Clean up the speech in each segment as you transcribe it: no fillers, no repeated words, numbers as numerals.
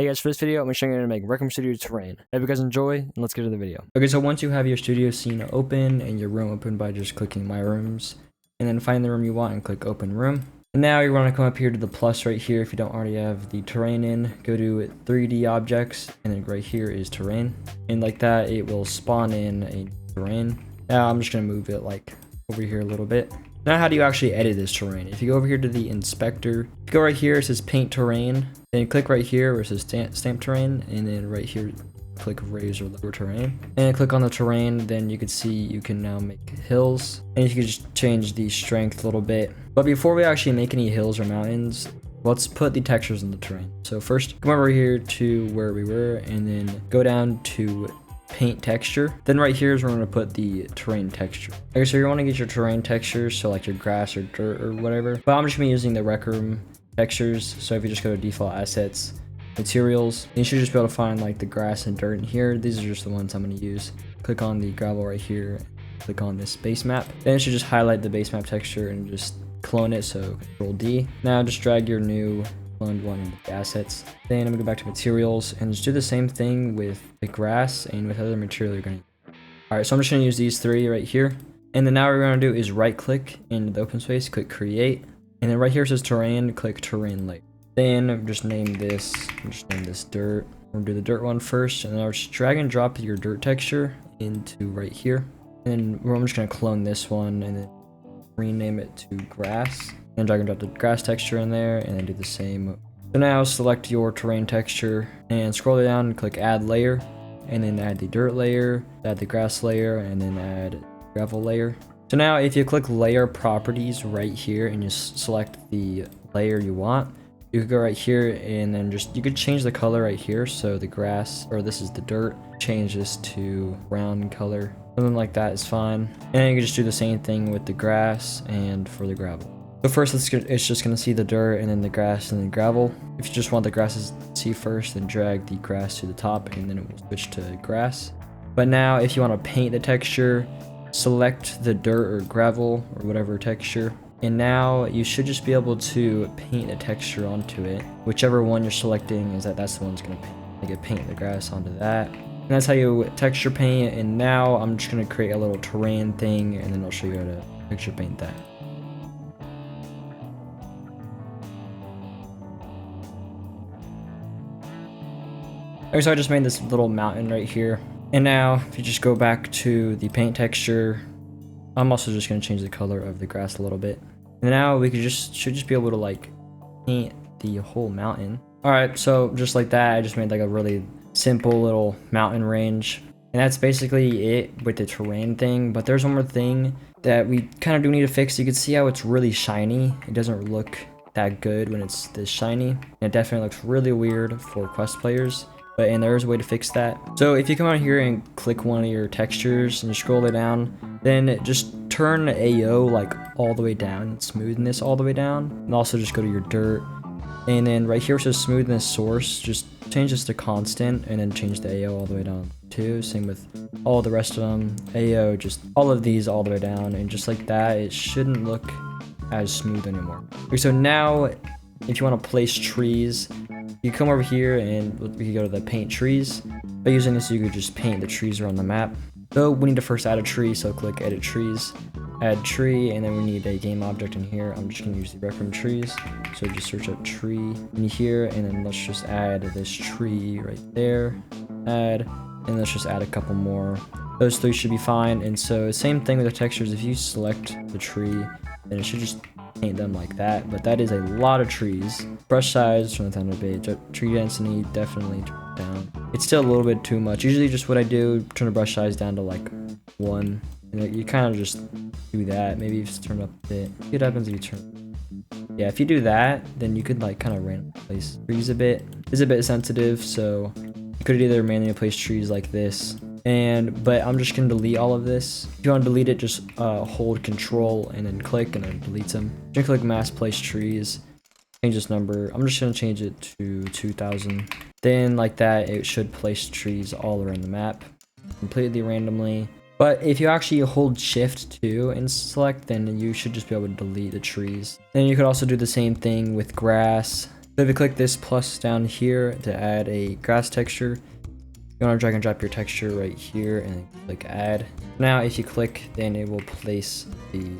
Hey guys, for this video, I'm going to show you how to make Rec Studio terrain. I hope you guys enjoy, and let's get to the video. Okay, so once you have your studio scene open and your room open by just clicking My Rooms, and then find the room you want and click Open Room. And now you want to come up here to the plus right here if you don't already have the terrain in. Go to 3D Objects, and then right here is Terrain. And like that, it will spawn in a terrain. Now I'm just going to move it like over here a little bit. Now how do you actually edit this terrain? If you go over here to the inspector, if you go right here, it says paint terrain, then click right here where it says stamp terrain, and then right here click raise or lower terrain, and click on the terrain. Then you can see you can now make hills, and you can just change the strength a little bit. But before we actually make any hills or mountains, let's put the textures in the terrain. So first come over here to where we were, and then go down to paint texture. Then right here is where we're going to put the terrain texture. Okay, so you want to get your terrain textures, so like your grass or dirt or whatever, but I'm just going to be using the Rec Room textures. So if you just go to default assets, materials, you should just be able to find like the grass and dirt in here. These are just the ones I'm going to use. Click on the gravel right here, click on this base map, then it should just highlight the base map texture and just clone it. So Control D. Now just drag your new cloned one into the assets. Then I'm gonna go back to materials and just do the same thing with the grass and with other material you're gonna use. All right, so I'm just gonna use these three right here. And then now what we're gonna do is right click in the open space, click create. And then right here it says terrain, click terrain layer. Then just name this dirt. We're gonna do the dirt one first, and then I'll just drag and drop your dirt texture into right here. And then I'm just gonna clone this one and then rename it to grass. And drag and drop the grass texture in there, and then do the same. So now select your terrain texture and scroll down and click add layer, and then add the dirt layer, add the grass layer, and then add gravel layer. So now if you click layer properties right here and just select the layer you want, you could go right here and then you could change the color right here. So the grass, or this is the dirt, change this to brown color. Something like that is fine. And then you can just do the same thing with the grass and for the gravel. So first it's just going to see the dirt and then the grass and then gravel. If you just want the grass to see first, then drag the grass to the top and then it will switch to grass. But now if you want to paint the texture, select the dirt or gravel or whatever texture. And now you should just be able to paint a texture onto it. Whichever one you're selecting that's the one that's going to paint. You can paint the grass onto that. And that's how you texture paint. And now I'm just going to create a little terrain thing and then I'll show you how to texture paint that. Okay, so I just made this little mountain right here. And now if you just go back to the paint texture, I'm also just going to change the color of the grass a little bit. And now we should just be able to like paint the whole mountain. All right, so just like that, I just made like a really simple little mountain range. And that's basically it with the terrain thing. But there's one more thing that we kind of do need to fix. You can see how it's really shiny. It doesn't look that good when it's this shiny. And it definitely looks really weird for quest players. And there is a way to fix that. So if you come out here and click one of your textures and you scroll it down, then just turn AO like all the way down, smoothness all the way down, and also just go to your dirt. And then right here it says smoothness source, just change this to constant and then change the AO all the way down too. Same with all the rest of them. AO, just all of these all the way down, and just like that, it shouldn't look as smooth anymore. Okay, so now if you want to place trees, you come over here and we can go to the paint trees. By using this, you could just paint the trees around the map. So we need to first add a tree, so click edit trees, add tree, and then we need a game object in here. I'm just going to use the Rec Room trees. So just search up tree in here, and then let's just add this tree right there, add, and let's just add a couple more. Those three should be fine. And so same thing with the textures. If you select the tree, then it should just paint them like that. But that is a lot of trees. Brush size, turn it down a bit. Tree density, definitely turn it down. It's still a little bit too much. Usually just what I do, turn the brush size down to like 1. And you kind of just do that. Maybe you just turn it up a bit. See what happens if you turn. Yeah, if you do that, then you could like kind of randomly place trees a bit. It's a bit sensitive, so you could either manually place trees like this. But I'm just gonna delete all of this. If you want to delete it, just hold control and then click, and then it deletes them. You can click mass place trees, change this number. I'm just gonna change it to 2000. Then like that, it should place trees all around the map completely randomly. But if you actually hold shift 2 and select, then you should just be able to delete the trees. Then you could also do the same thing with grass. So if you click this plus down here to add a grass texture, you want to drag and drop your texture right here and then click add. Now if you click, then it will place the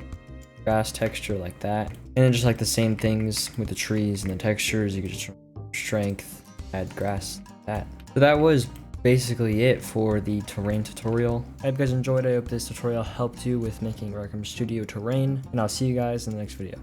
grass texture like that. And then just like the same things with the trees and the textures, you can just strength, add grass, like that. So that was basically it for the terrain tutorial. I hope you guys enjoyed it. I hope this tutorial helped you with making Rec Room Studio terrain, and I'll see you guys in the next video.